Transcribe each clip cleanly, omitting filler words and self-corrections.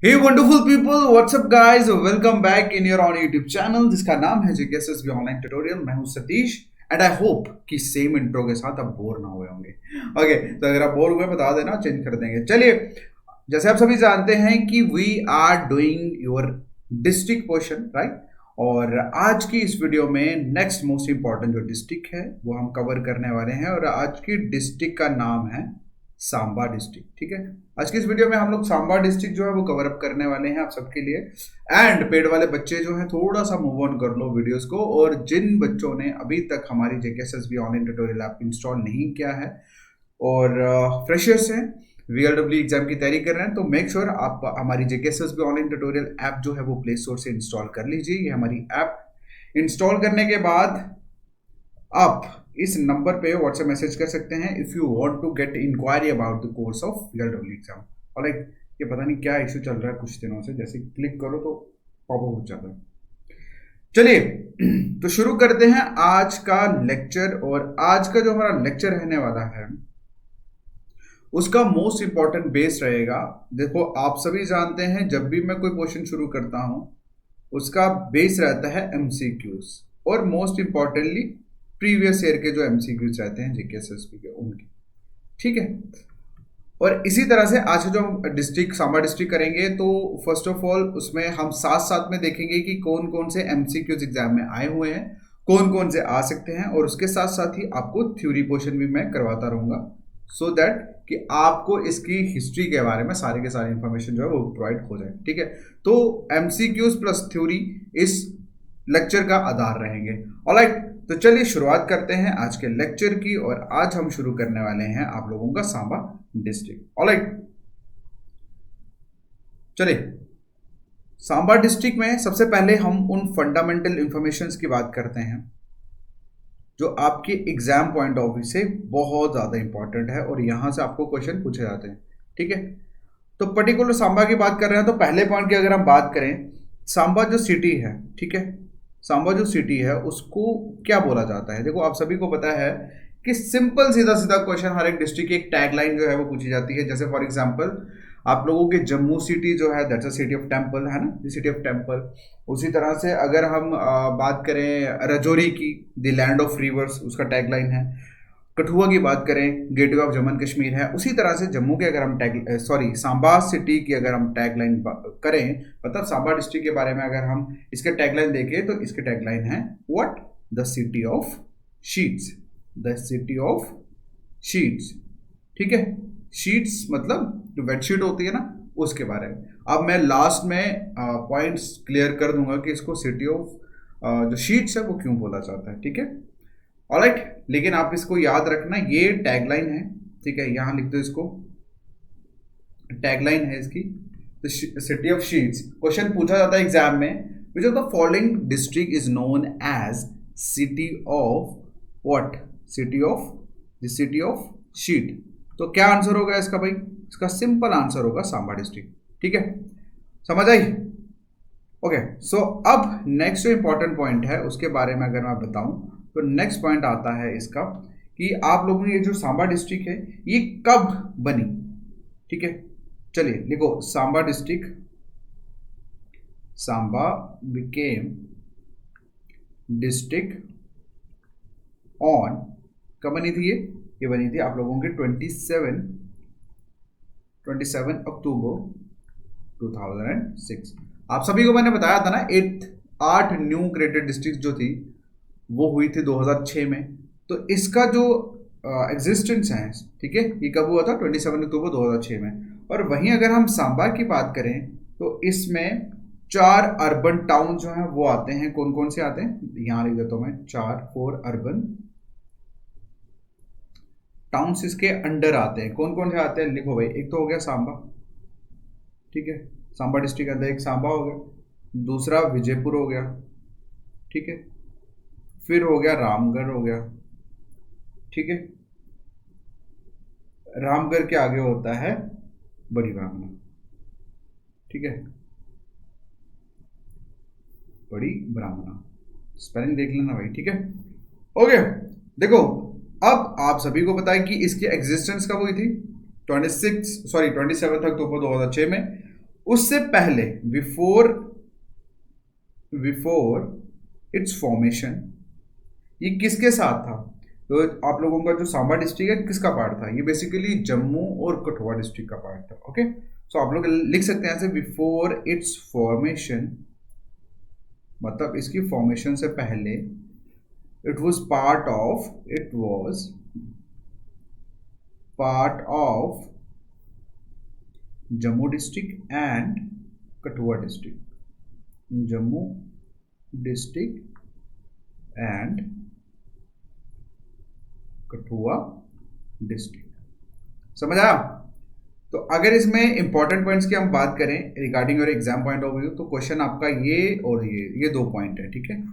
Hey wonderful people, what's up guys? Welcome back in your own YouTube channel जिसका नाम है JKSSB online tutorial. मैं हूं Satish and I hope कि same intro के साथ आप बोर ना हुए होंगे। ओके, तो अगर आप बोर हुए बता देना, चेंज कर देंगे। चलिए, जैसे आप सभी जानते हैं कि we are doing your district question, right. और आज की इस वीडियो में नेक्स्ट मोस्ट इंपॉर्टेंट जो डिस्ट्रिक्ट है वो हम कवर करने वाले हैं, और आज की डिस्ट्रिक्ट का नाम है सांबा डिस्ट्रिक्ट। ठीक है, आज की इस वीडियो में हम लोग सांबा डिस्ट्रिक्ट जो है वो कवर अप करने वाले हैं आप सबके लिए। एंड पेड वाले बच्चे जो हैं थोड़ा सा मूव ऑन कर लो वीडियोस को, और जिन बच्चों ने अभी तक हमारी JKSSB online tutorial app install नहीं किया है और फ्रेशर्स हैं, वीएलडब्ल्यू एग्जाम की तैयारी कर रहे हैं, तो मेक श्योर आप हमारी जेकेएसएसबी ऑनलाइन ट्यूटोरियल ऐप जो है वो प्ले स्टोर से इंस्टॉल कर लीजिए। ये हमारी ऐप इंस्टॉल करने के बाद आप इस नंबर पे व्हाट्सएप मैसेज कर सकते हैं if you want to get enquiry about the course of VLW exam. और लाइक ये पता नहीं क्या इशू चल रहा है कुछ दिनों से, जैसे क्लिक करो तो पॉपअप हो जाता है। चलिए तो शुरू करते हैं आज का लेक्चर। और आज का जो हमारा लेक्चर रहने वाला है उसका मोस्ट इंपॉर्टेंट बेस रहेगा। देखो, आप सभी जानते हैं जब भी मैं कोई क्वेश्चन शुरू करता हूं उसका बेस रहता है एमसीक्यूज, और मोस्ट इंपॉर्टेंटली प्रीवियस ईयर के जो एमसीक्यूज रहते हैं जेकेएसएसबी के उनके। ठीक है, और इसी तरह से आज जो हम डिस्ट्रिक्ट सांबा डिस्ट्रिक्ट करेंगे तो फर्स्ट ऑफ ऑल उसमें हम साथ साथ में देखेंगे कि कौन कौन से एमसीक्यूज एग्जाम में आए हुए हैं, कौन कौन से आ सकते हैं, और उसके साथ साथ ही आपको थ्योरी पोर्शन भी मैं करवाता रहूंगा सो दैट कि आपको इसकी हिस्ट्री के बारे में सारी के सारी इंफॉर्मेशन जो है वो प्रोवाइड हो जाए। ठीक है, तो एमसीक्यूज प्लस थ्योरी इस लेक्चर का आधार रहेंगे। ऑलराइट, तो चलिए शुरुआत करते हैं आज के लेक्चर की, और आज हम शुरू करने वाले हैं आप लोगों का सांबा डिस्ट्रिक्ट। ऑलराइट, चलिए सांबा डिस्ट्रिक्ट में सबसे पहले हम उन फंडामेंटल इंफॉर्मेशंस की बात करते हैं जो आपके एग्जाम पॉइंट ऑफ व्यू से बहुत ज़्यादा इंपॉर्टेंट है और यहाँ से आपको क्वेश्चन पूछे जाते हैं। ठीक है, तो पर्टिकुलर सांबा की बात कर रहे हैं तो पहले पॉइंट की अगर हम बात करें, सांबा जो सिटी है, ठीक है, सांबा जो सिटी है उसको क्या बोला जाता है। देखो, आप सभी को पता है कि सिंपल सीधा सीधा क्वेश्चन हर एक डिस्ट्रिक्ट की एक टैगलाइन जो है वो पूछी जाती है। जैसे फॉर एग्जांपल आप लोगों के जम्मू सिटी जो है that's a city of temple, है ना, द सिटी ऑफ टेम्पल। उसी तरह से अगर हम बात करें रजौरी की, द लैंड ऑफ रिवर्स, उसका टैगलाइन है। कठुआ की बात करें, गेटवे ऑफ जम्मू कश्मीर है। उसी तरह से जम्मू के अगर हम सांबा सिटी की अगर हम टैगलाइन करें, मतलब सांबा डिस्ट्रिक्ट के बारे में अगर हम इसके टैगलाइन देखें तो इसके टैगलाइन है what, the city of sheets, the city of sheets. ठीक है, शीट्स मतलब जो बेडशीट होती है ना उसके बारे में। अब मैं लास्ट में पॉइंट्स क्लियर कर दूंगा कि इसको सिटी ऑफ जो शीट्स है वो क्यों बोला जाता है। ठीक है, ऑलराइट, लेकिन आप इसको याद रखना, ये टैगलाइन है। ठीक है, यहां लिख दो इसको, टैगलाइन है इसकी, सिटी ऑफ शीट्स। क्वेश्चन पूछा जाता है एग्जाम में, which of the following district is known as city of what, city of the city of sheet. तो क्या आंसर होगा इसका भाई? इसका सिंपल आंसर होगा सांबा डिस्ट्रिक्ट। ठीक है, समझ आई? ओके, सो अब नेक्स्ट जो इंपॉर्टेंट पॉइंट है उसके बारे में अगर मैं बताऊं तो नेक्स्ट पॉइंट आता है इसका कि आप लोगों ने ये जो सांबा डिस्ट्रिक्ट है ये कब बनी। ठीक है, चलिए लिखो, Samba district, Samba became district on, कब बनी थी ये बनी थी आप लोगों के 27 अक्टूबर 2006। आप सभी को मैंने बताया था ना, 8 न्यू क्रिएटेड डिस्ट्रिक्ट जो थी वो हुई थी 2006 में। तो इसका जो एग्जिस्टेंस है, ठीक है, ये कब हुआ था? 27 अक्टूबर 2006 में। और वहीं अगर हम सांबा की बात करें तो इसमें 4 अर्बन टाउन जो हैं वो आते हैं। कौन कौन से आते हैं यहाँ लिख देता हूँ मैं, 4 अर्बन टाउन्स इसके अंडर आते हैं। कौन कौन से आते हैं लिखो भाई, एक तो हो गया सांबा, ठीक है, सांबा डिस्ट्रिक्ट के अंदर एक सांबा हो गया, दूसरा विजयपुर हो गया, ठीक है, फिर हो गया रामगढ़ हो गया, ठीक है, रामगढ़ के आगे होता है बड़ी ब्राह्मणा, ठीक है, बड़ी ब्राह्मणा, स्पेलिंग देख लेना भाई, ठीक है। ओके, देखो अब आप सभी को पता है कि इसकी एग्जिस्टेंस कब हुई थी? 27 अक्टूबर 2006 में। उससे पहले बिफोर बिफोर इट्स फॉर्मेशन ये किसके साथ था? तो आप लोगों का जो सांबा डिस्ट्रिक्ट है किसका पार्ट था? ये बेसिकली जम्मू और कठुआ डिस्ट्रिक्ट का पार्ट था। ओके, सो आप लोग लिख सकते हैं ऐसे, बिफोर इट्स फॉर्मेशन, मतलब इसकी फॉर्मेशन से पहले it was part of Jammu district and Kathua district, Jammu district and Kathua district. समझ आया? तो अगर इसमें इंपॉर्टेंट पॉइंट्स की हम बात करें regarding your exam point of view, तो क्वेश्चन आपका ये और ये दो पॉइंट है, ठीक है।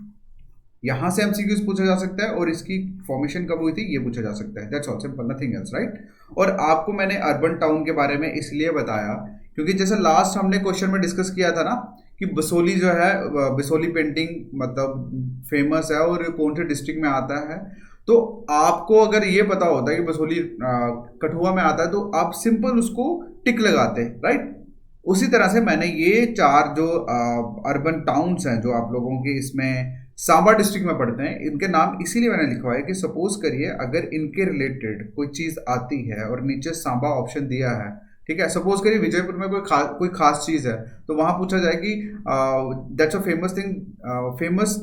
यहां से एमसीक्यूज पूछा जा सकता है और इसकी फॉर्मेशन कब हुई थी ये पूछा जा सकता है। That's all, simple, nothing else, right. और आपको मैंने अर्बन टाउन के बारे में इसलिए बताया क्योंकि जैसे लास्ट हमने क्वेश्चन में डिस्कस किया था ना कि बसोली जो है, बसोली पेंटिंग मतलब फेमस है और कौन से डिस्ट्रिक्ट में आता है। तो आपको अगर ये पता होता है कि बसोली कठुआ में आता है तो आप सिंपल उसको टिक लगाते, राइट। उसी तरह से मैंने ये चार जो अर्बन टाउन्स हैं जो आप लोगों के इसमें सांबा डिस्ट्रिक्ट में पड़ते हैं, इनके नाम इसीलिए मैंने लिखवाया कि सपोज करिए अगर इनके रिलेटेड कोई चीज़ आती है और नीचे सांबा ऑप्शन दिया है, ठीक है। सपोज करिए विजयपुर में कोई खास चीज़ है तो वहां पूछा जाए कि that's a famous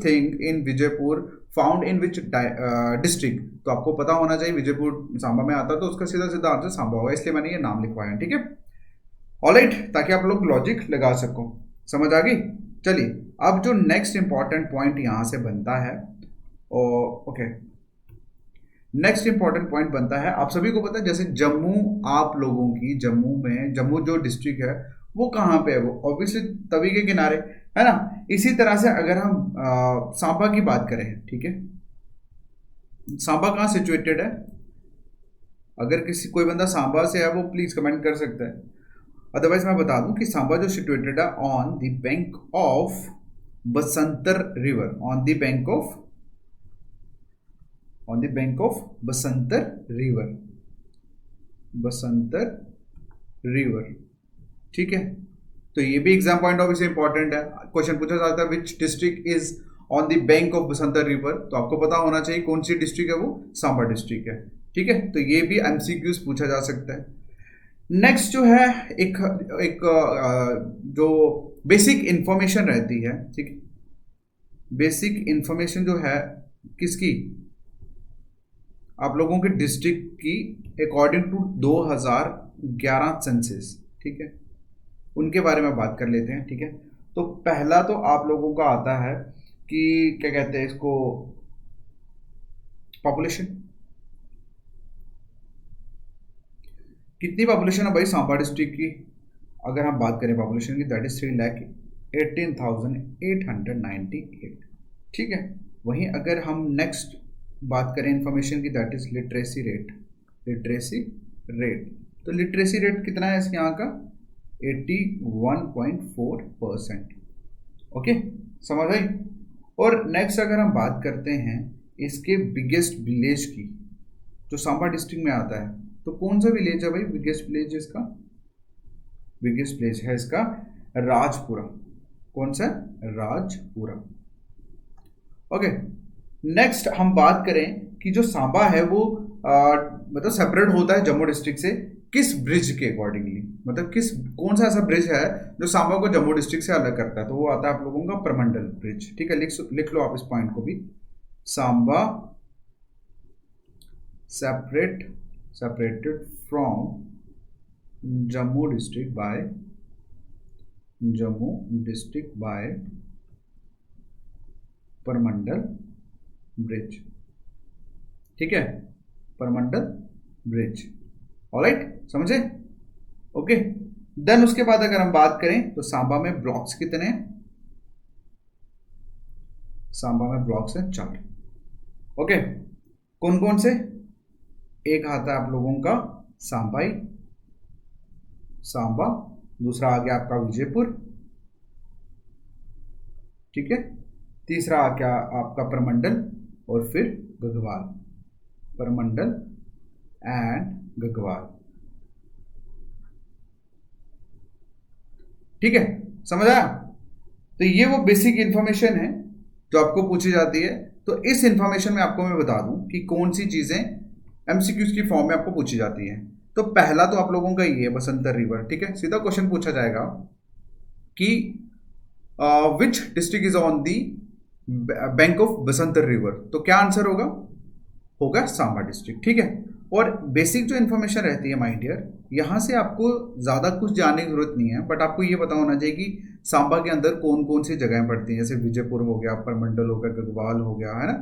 thing in Vijaypur found in which district, तो आपको पता होना चाहिए विजयपुर सांबा में आता है, तो उसका सीधा सीधा आंसर सांबा होगा, इसलिए मैंने ये नाम लिखवाया, ठीक है। ऑलराइट, ताकि आप लोग लॉजिक लगा सको। समझ आ गई? चलिए, अब जो नेक्स्ट इंपॉर्टेंट पॉइंट यहां से बनता है, ओके, नेक्स्ट इंपॉर्टेंट पॉइंट बनता है, आप सभी को पता है जैसे जम्मू, आप लोगों की जम्मू में, जम्मू जो डिस्ट्रिक्ट है वो कहाँ पे है? वो ऑब्वियसली तवी के किनारे है ना। इसी तरह से अगर हम सांबा की बात करें, ठीक है, सांबा कहाँ सिचुएटेड है? अगर कोई बंदा सांबा से है वो प्लीज कमेंट कर सकता है, अदरवाइज मैं बता दूं कि सांबा जो सिचुएटेड है on the bank of Basantar river, on the bank of Basantar river, ठीक है। तो ये भी एग्जाम पॉइंट ऑफ व्यू से इंपॉर्टेंट है। क्वेश्चन पूछा जाता है विच district is on the bank of Basantar river, तो आपको पता होना चाहिए कौन सी डिस्ट्रिक्ट है, वो सांबा डिस्ट्रिक्ट है, ठीक है। तो ये भी एमसीक्यूज पूछा जा सकता है। नेक्स्ट जो है एक जो बेसिक इंफॉर्मेशन रहती है, ठीक है, बेसिक इंफॉर्मेशन जो है किसकी? आप लोगों के डिस्ट्रिक्ट की अकॉर्डिंग टू 2011 सेंसस, ठीक है, उनके बारे में बात कर लेते हैं, ठीक है। तो पहला तो आप लोगों का आता है कि क्या कहते हैं इसको, पॉपुलेशन। कितनी पॉपुलेशन है भाई सांबा डिस्ट्रिक्ट की? अगर हम बात करें पॉपुलेशन की, दैट इज 3,18,898, ठीक है। वहीं अगर हम नेक्स्ट बात करें इंफॉर्मेशन की, दैट इज लिटरेसी रेट, तो लिटरेसी रेट कितना है इसके यहाँ का? 81.4%, ओके, समझ आई। और नेक्स्ट अगर हम बात करते हैं इसके बिगेस्ट विलेज की, जो सांबा डिस्ट्रिक्ट में आता है, तो कौन सा विलेज है भाई बिगेस्ट विलेज इसका? बिगेस्ट विलेज है इसका राजपुरा। कौन सा? राजपुरा, ओके। नेक्स्ट हम बात करें कि जो सांबा है वो मतलब सेपरेट होता है जम्मू डिस्ट्रिक्ट से किस ब्रिज के अकॉर्डिंगली, मतलब कौन सा ऐसा ब्रिज है जो सांबा को जम्मू डिस्ट्रिक्ट से अलग करता है? तो वो आता है आप लोगों का परमंडल ब्रिज, ठीक है। लिख लो आप इस पॉइंट को भी, Samba separated from Jammu district by Purmandal bridge, ठीक है, परमंडल ब्रिज, ऑलराइट, समझे? ओके। देन उसके बाद अगर हम बात करें तो सांबा में ब्लॉक्स कितने हैं? सांबा में ब्लॉक्स हैं 4, ओके। कौन कौन से? एक आता है आप लोगों का सांबा, दूसरा आ गया आपका विजयपुर, ठीक है, तीसरा आ गया आपका परमंडल, और फिर गगवाल, परमंडल एंड गगवाल। ठीक है, समझ आया? तो ये वो बेसिक इंफॉर्मेशन है जो आपको पूछी जाती है। तो इस इंफॉर्मेशन में आपको मैं बता दूं कि कौन सी चीजें एमसीक्यूज की फॉर्म में आपको पूछी जाती है। तो पहला तो आप लोगों का ये है बसंतर रिवर, ठीक है। सीधा क्वेश्चन पूछा जाएगा कि which district is on the bank of Basantar river, तो क्या आंसर होगा? होगा सांबा डिस्ट्रिक्ट, ठीक है। और बेसिक जो इन्फॉर्मेशन रहती है माय डियर, यहाँ से आपको ज़्यादा कुछ जानने की जरूरत नहीं है, बट आपको ये पता होना चाहिए कि सांबा के अंदर कौन कौन सी जगहें पड़ती हैं। जैसे विजयपुर हो गया, परमंडल हो गया, गगवाल हो गया, है ना।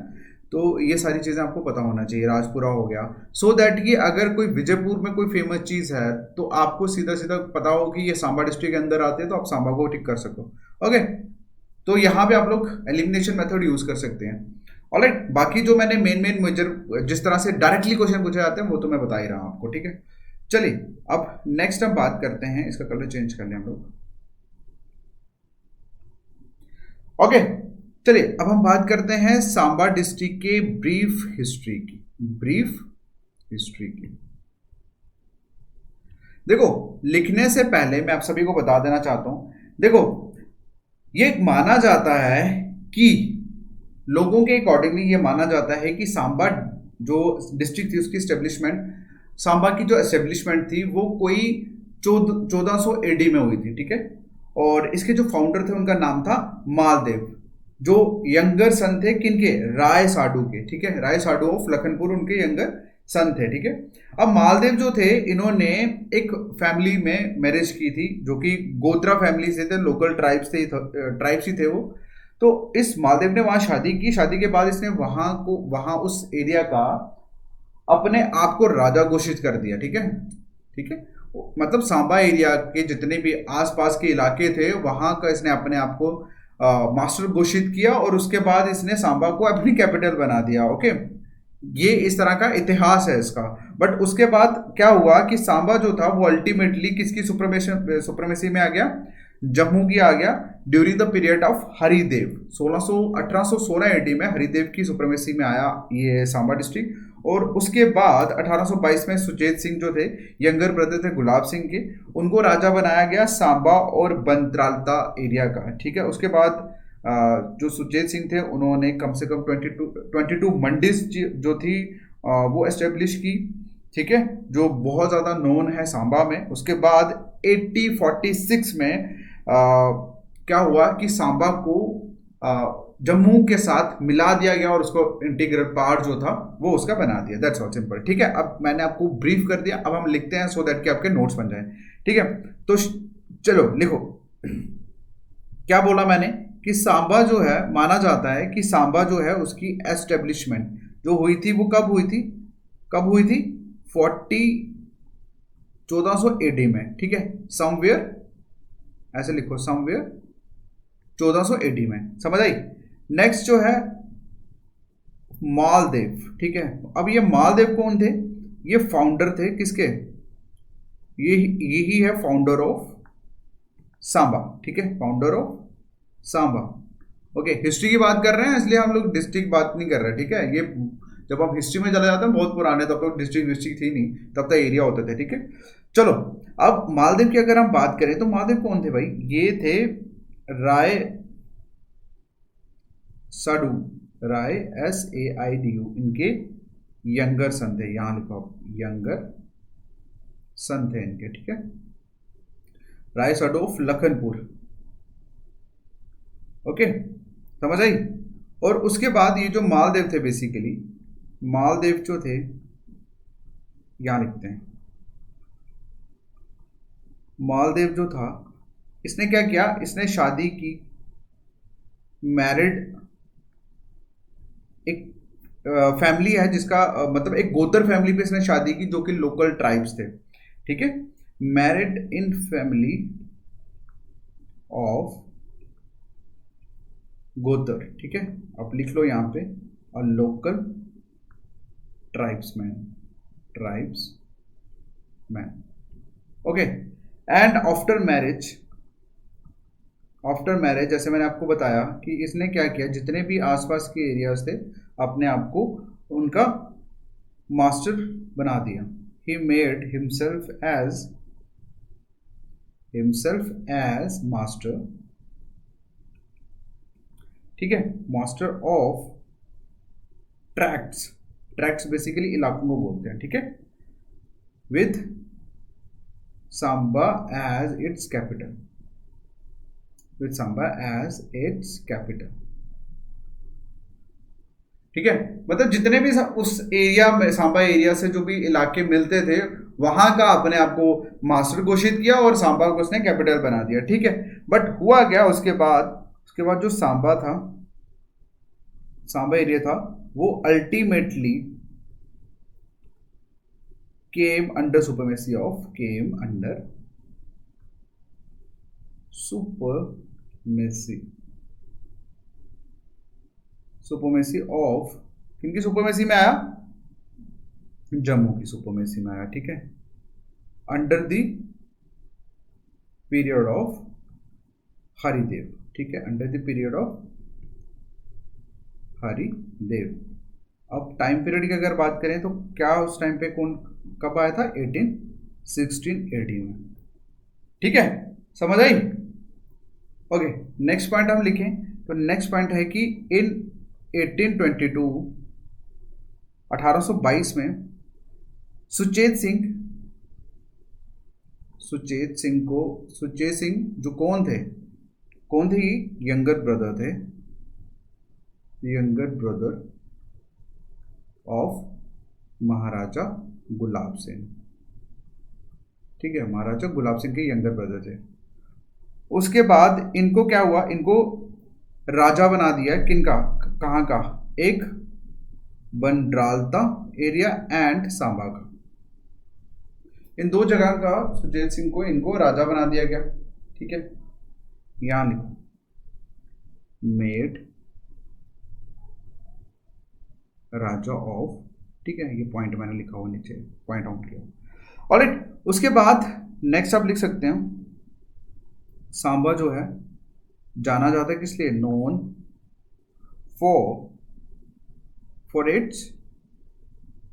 तो ये सारी चीज़ें आपको पता होना चाहिए, राजपुरा हो गया, सो दैट कि अगर कोई विजयपुर में कोई फेमस चीज़ है तो आपको सीधा सीधा पता हो कि ये सांबा डिस्ट्रिक्ट के अंदर आते हैं, तो आप सांबा को टिक कर सको। ओके, तो यहाँ पे आप लोग एलिमिनेशन मेथड यूज कर सकते हैं। ऑलराइट, बाकी जो मैंने मेन मेजर जिस तरह से डायरेक्टली क्वेश्चन पूछे जाते हैं वो तो मैं बता ही रहा हूं आपको, ठीक है। चलिए अब नेक्स्ट हम बात करते हैं, इसका कलर चेंज कर लें हम लोग। ओके, चलिए अब हम बात करते हैं सांबा डिस्ट्रिक्ट के ब्रीफ हिस्ट्री की। ब्रीफ हिस्ट्री की, देखो लिखने से पहले मैं आप सभी को बता देना चाहता हूं, देखो ये माना जाता है कि लोगों के अकॉर्डिंगली ये माना जाता है कि सांबा जो डिस्ट्रिक्ट थी उसकी स्टेब्लिशमेंट, सांबा की जो एस्टेब्लिशमेंट थी वो कोई 1400 एडी में हुई थी, ठीक है। और इसके जो फाउंडर थे उनका नाम था मालदेव, जो यंगर सन थे किनके? राय साडू के, ठीक है। राय साडू ऑफ लखनपुर उनके यंगर सन थे, ठीक है। अब मालदेव जो थे इन्होंने एक फैमिली में मैरिज की थी जो कि गोत्रा फैमिली से थे, लोकल ट्राइब्स ही थे वो। तो इस मालदेव ने वहां शादी की, शादी के बाद इसने वहां उस एरिया का अपने आप को राजा घोषित कर दिया, ठीक है। ठीक है, मतलब सांबा एरिया के जितने भी आसपास के इलाके थे वहां का इसने अपने आप को मास्टर घोषित किया, और उसके बाद इसने सांबा को अपनी कैपिटल बना दिया। ओके, ये इस तरह का इतिहास है इसका। बट उसके बाद क्या हुआ कि सांबा जो था वो अल्टीमेटली किसकी सुप्रीमेसी में आ गया? जम्मू की आ गया, during the period of Haridev. 1816 AD में हरिदेव की सुप्रीमेसी में आया ये सांबा डिस्ट्रिक्ट। और उसके बाद 1822 में सुचेत सिंह जो थे, यंगर ब्रदर थे गुलाब सिंह के, उनको राजा बनाया गया सांबा और बंत्रालता एरिया का, ठीक है। उसके बाद जो सुचेत सिंह थे उन्होंने कम से कम 22 मंडीज जो थी वो एस्टेब्लिश की, ठीक है, जो बहुत ज़्यादा नोन है सांबा में। उसके बाद 1846 में क्या हुआ कि सांबा को जम्मू के साथ मिला दिया गया और उसको इंटीग्रल पार्ट जो था वो उसका बना दिया। दैट्स ऑल सिंपल, ठीक है। अब मैंने आपको ब्रीफ कर दिया, अब हम लिखते हैं सो दैट कि आपके नोट्स बन जाए, ठीक है। तो चलो लिखो, क्या बोला मैंने कि सांबा जो है, माना जाता है कि सांबा जो है उसकी एस्टेब्लिशमेंट जो हुई थी वो कब हुई थी? कब हुई थी? 1400 एडी में, ठीक है। समवेयर, ऐसे लिखो समवेयर 1400 एडी में, समझ आई। नेक्स्ट जो है मालदेव, ठीक है। अब ये मालदेव कौन थे? ये फाउंडर थे किसके? यही है फाउंडर ऑफ सांबा, ठीक है, founder of Samba. Okay, history की बात कर रहे हैं इसलिए हम लोग डिस्ट्रिक्ट बात नहीं कर रहे, ठीक है। ये जब हम हिस्ट्री में चले जाते हैं बहुत पुराने, तब तो डिस्ट्रिक्ट थी नहीं, तब तक एरिया होते थे, ठीक है। चलो अब मालदेव की अगर हम बात करें तो मालदेव कौन थे भाई? ये थे राय साडू, राय SAIDU, इनके यंगर सन थे। यहां लिखो आप, यंगर सन थे इनके, ठीक है। राय साडू ऑफ लखनपुर, ओके, समझ आई। और उसके बाद ये जो मालदेव थे, बेसिकली मालदेव जो थे, यहां लिखते हैं, मालदेव जो था इसने क्या किया? इसने शादी की, मैरिड, एक फैमिली है जिसका मतलब एक गोत्र फैमिली पे इसने शादी की जो कि लोकल ट्राइब्स थे, ठीक है। मैरिड इन फैमिली ऑफ गोत्र, ठीक है। अब लिख लो यहां पे और local tribesman, tribesman, okay. And after marriage जैसे मैंने आपको बताया कि इसने क्या किया, जितने भी आसपास के एरियाज थे अपने आप को उनका मास्टर बना दिया। He made himself as himself as master, ठीक है, master of tracts, tracts basically इलाकों को बोलते हैं, ठीक है, with Samba as its capital, with Samba as its capital, ठीक है, मतलब जितने भी उस एरिया में, सांबा एरिया से जो भी इलाके मिलते थे, वहां का अपने आप को मास्टर घोषित किया और सांबा को उसने कैपिटल बना दिया, ठीक है। बट हुआ क्या उसके बाद जो सांबा था, सांबा एरिया था, वो ultimately came under supremacy of, came under supremacy, supremacy of, किनकी सुपरमेसी में आया, जम्मू की सुपरमेसी में आया, ठीक है, under the period of Haridev, ठीक है, under the period of Haridev. अब टाइम पीरियड की अगर बात करें तो क्या उस टाइम पे कौन कब आया था, 1816 AD में, ठीक है, समझ आई। ओके, नेक्स्ट पॉइंट हम लिखें तो नेक्स्ट पॉइंट है कि इन 1822 में सुचेत सिंह जो कौन थे यंगर ब्रदर ऑफ महाराजा गुलाब सिंह, ठीक है, महाराजा गुलाब सिंह के यंगर ब्रदर थे। उसके बाद इनको क्या हुआ, इनको राजा बना दिया, किनका, कहाँ का, एक बंड्रालता एरिया एंड सांबा का, इन दो जगह का सुचेत सिंह को इनको राजा बना दिया गया, ठीक है, यहां लिखो मेड राजा ऑफ, ठीक है, ये पॉइंट मैंने लिखा हुआ नीचे, पॉइंट आउट किया। ऑलराइट, उसके बाद नेक्स्ट आप लिख सकते हैं, सांबा जो है जाना जाता है किस लिए, नोन फॉर इट्स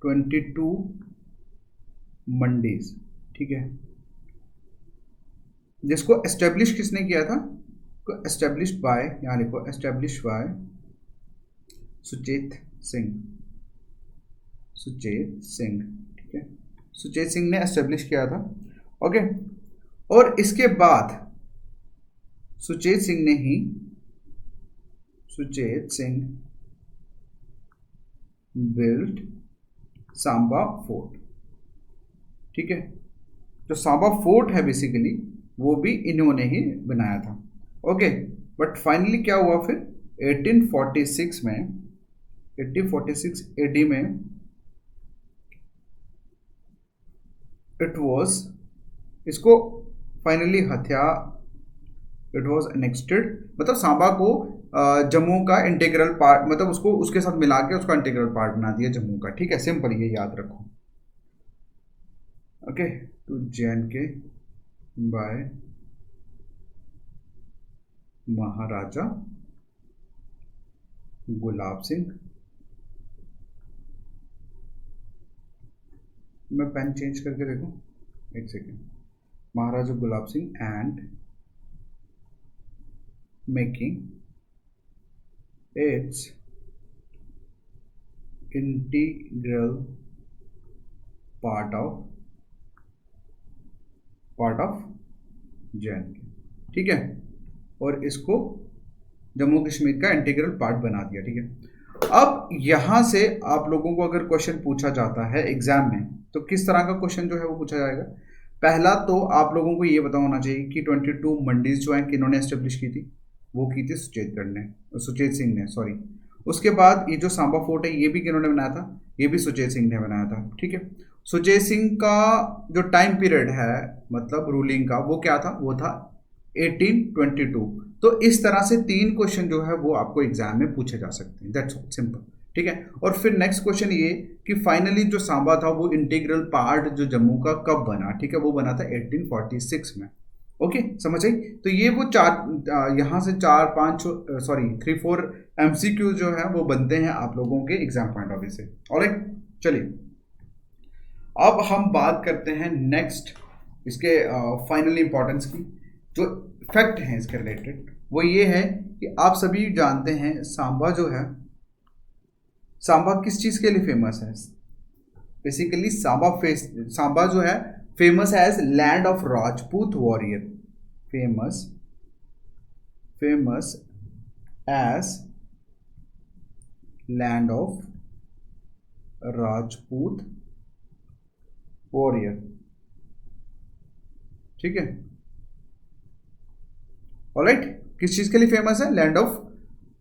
22 मंडीज, ठीक है, जिसको एस्टेब्लिश किसने किया था, एस्टेब्लिश बाय, यहां लिखो एस्टेब्लिश बाय सुचेत सिंह, ठीक है, सुचेत सिंह ने एस्टेब्लिश किया था, ओके। और इसके बाद सुचेत सिंह बिल्ड सांबा फोर्ट, ठीक है, जो सांबा फोर्ट है बेसिकली वो भी इन्होंने ही बनाया था, ओके। बट फाइनली क्या हुआ फिर 1846 AD में इसको फाइनली इट वॉज एनेक्टेड, मतलब सांबा को जम्मू का इंटीग्रल पार्ट, मतलब उसको उसके साथ मिला के उसका इंटीग्रल पार्ट बना दिया जम्मू का, ठीक है, सिंपल, ये याद रखो, ओके, टू JNK बाय महाराजा गुलाब सिंह। मैं पेन चेंज करके देखूं, एक second, Maharaja Gulab Singh and making it's integral part of JNK, ठीक है, और इसको जम्मू कश्मीर का इंटीग्रल पार्ट बना दिया, ठीक है। अब यहां से आप लोगों को अगर क्वेश्चन पूछा जाता है एग्जाम में तो किस तरह का क्वेश्चन जो है वो पूछा जाएगा। पहला तो आप लोगों को ये पता होना चाहिए कि 22 मंडीज जो है किन्होंने एस्टेब्लिश की थी, वो की थी सुचेत सिंह ने, सॉरी। उसके बाद ये जो सांबा फोर्ट है ये भी किन्होंने बनाया था, ये भी सुचेत सिंह ने बनाया था, ठीक है। सुचेत सिंह का जो टाइम पीरियड है मतलब रूलिंग का वो क्या था, वो था 1822। तो इस तरह से 3 क्वेश्चन जो है वो आपको एग्जाम में पूछे जा सकते हैं, दैट्स ऑल, सिंपल, ठीक है। और फिर नेक्स्ट क्वेश्चन ये कि फाइनली जो सांबा था वो इंटीग्रल पार्ट जो जम्मू का कब बना, ठीक है, वो बना था 1846 में, ओके, समझ आई। तो ये वो यहाँ से 3-4 MCQ जो है वो बनते हैं आप लोगों के एग्जाम पॉइंट ऑफ व्यू से। ऑलराइट, चलिए अब हम बात करते हैं नेक्स्ट इसके फाइनल इंपॉर्टेंस की जो फैक्ट हैं इसके रिलेटेड वो ये है कि आप सभी जानते हैं सांबा जो है, सांबा किस चीज़ के लिए फेमस है? बेसिकली सांबा जो है फेमस है as land of Rajput warrior, famous as land of Rajput warrior. ठीक है, ऑलराइट, किस चीज के लिए फेमस है? Land of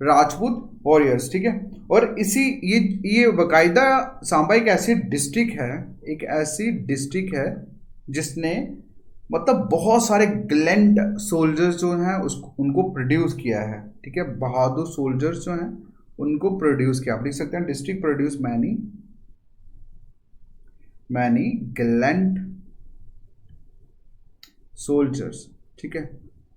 Rajput warriors. ठीक है, और इसी ये बाकायदा सांबा एक ऐसी डिस्ट्रिक्ट है जिसने मतलब बहुत सारे ग्लैंड सोल्जर्स जो हैं उनको प्रोड्यूस किया है। ठीक है, बहादुर सोल्जर्स जो हैं उनको प्रोड्यूस किया। आप लिख सकते हैं district produce many gland soldiers. ठीक है,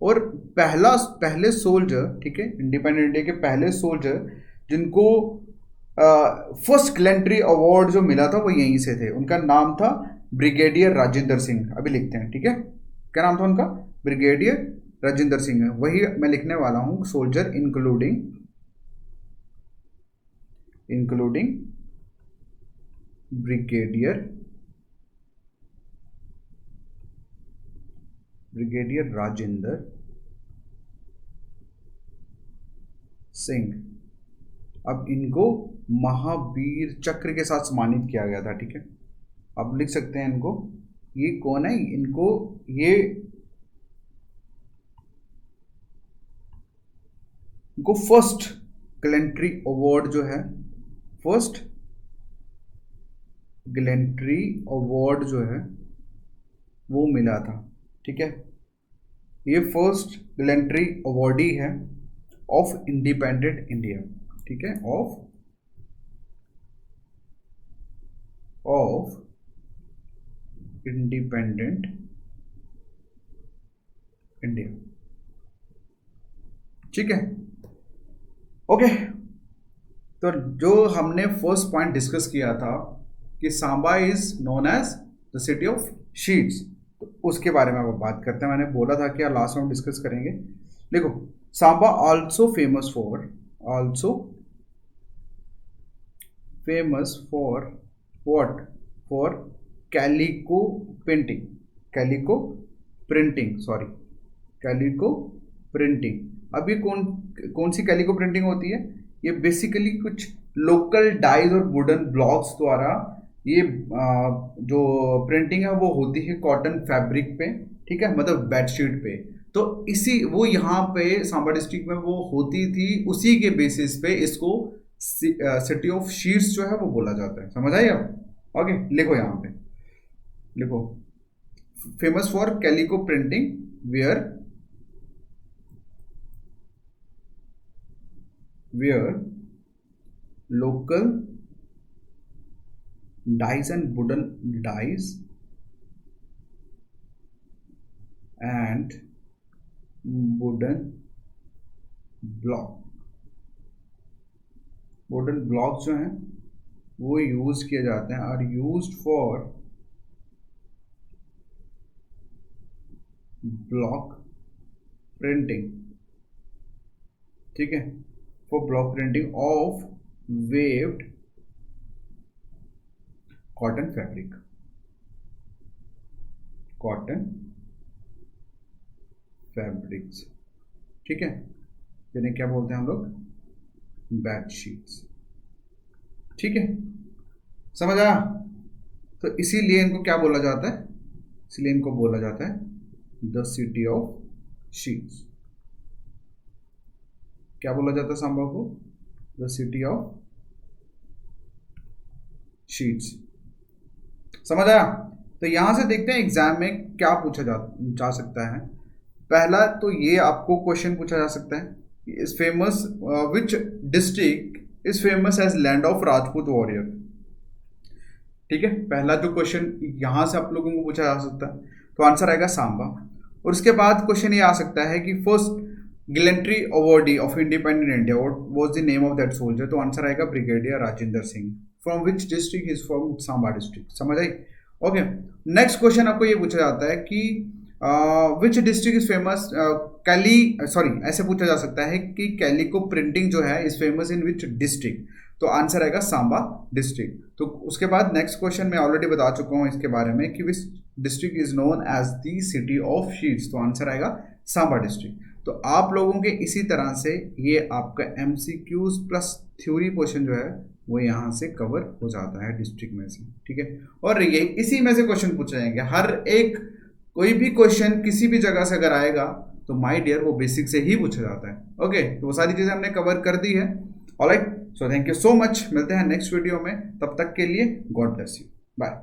और पहले सोल्जर, ठीक है, इंडिपेंडेंट इंडिया के पहले सोल्जर जिनको फर्स्ट गैलेंट्री अवार्ड जो मिला था वो यहीं से थे। उनका नाम था ब्रिगेडियर राजेंद्र सिंह। अभी लिखते हैं, ठीक है, क्या नाम था उनका? ब्रिगेडियर राजेंद्र सिंह है, वही मैं लिखने वाला हूं। Soldier including brigadier Rajendra Singh. अब इनको महावीर चक्र के साथ सम्मानित किया गया था। ठीक है, अब लिख सकते हैं इनको, ये कौन है? इनको फर्स्ट गैलेंट्री अवार्ड जो है, फर्स्ट गैलेंट्री अवार्ड जो है वो मिला था। ठीक है, ये फर्स्ट गैलेंट्री अवार्डी है ऑफ इंडिपेंडेंट इंडिया। ठीक है, ऑफ इंडिपेंडेंट इंडिया। ठीक है, ओके, तो जो हमने फर्स्ट पॉइंट डिस्कस किया था कि Samba is known as the city of sheets, तो उसके बारे में अब बात करते हैं। मैंने बोला था कि लास्ट में हम डिस्कस करेंगे। देखो, Samba also famous for what? For calico printing. अभी कौन सी कैलिको प्रिंटिंग होती है? ये बेसिकली कुछ लोकल डाइज और वुडन ब्लॉक्स द्वारा ये जो प्रिंटिंग है वो होती है कॉटन फैब्रिक पे। ठीक है, मतलब बेडशीट पे। तो वो यहाँ पे सांबा डिस्ट्रिक्ट में वो होती थी, उसी के बेसिस पे इसको सिटी ऑफ शीट्स जो है वो बोला जाता है। समझ आइए आप? ओके, लिखो यहाँ पे, लिखो famous for calico printing where local dyes and wooden dyes and wooden block जो हैं वो यूज किए जाते हैं, are used for block printing. ठीक है, for block printing of weaved cotton fabrics. ठीक है, जिन्हें क्या बोलते हैं हम लोग? बेडशीट्स। ठीक है, समझ आया? तो इसीलिए इनको क्या बोला जाता है? इसलिए इनको बोला जाता है द सिटी ऑफ शीट्स। क्या बोला जाता है सांबा को? The city of sheets. समझ आया? तो यहां से देखते हैं एग्जाम में क्या पूछा जा सकता है। पहला तो ये आपको क्वेश्चन पूछा जा सकता है, is famous which district is famous as land of Rajput warrior. ठीक है, पहला जो क्वेश्चन यहां से आप लोगों को पूछा जा सकता है, तो आंसर आएगा सांबा। और उसके बाद क्वेश्चन ये आ सकता है कि first gallantry awardee of independent India, what was the name of that soldier? तो आंसर आएगा brigadier Rajendra Singh. From which district? Is from Samba district. समझ आई? ओके, नेक्स्ट क्वेश्चन आपको ये पूछा जाता है कि विच डिस्ट्रिक्ट इज फेमस, कैली, सॉरी ऐसे पूछा जा सकता है कि कैलिको प्रिंटिंग जो है is famous in which district, तो आंसर आएगा सांबा डिस्ट्रिक्ट। तो उसके बाद नेक्स्ट क्वेश्चन मैं ऑलरेडी बता चुका हूँ इसके बारे में कि which district is known as the city of sheets, तो आंसर आएगा सांबा डिस्ट्रिक्ट। तो आप लोगों के इसी तरह से ये आपका एमसीक्यूज प्लस थ्योरी क्वेश्चन जो है वो यहाँ से कवर हो जाता है डिस्ट्रिक्ट में से, ठीक है। और ये इसी में से क्वेश्चन पूछे जाएंगे, हर एक कोई भी क्वेश्चन किसी भी जगह से अगर आएगा तो माय डियर वो बेसिक से ही पूछा जाता है। ओके, तो वो सारी चीजें हमने कवर कर दी है। Alright, so thank you so much, मिलते हैं नेक्स्ट वीडियो में, तब तक के लिए गॉड ब्लेस यू, बाय।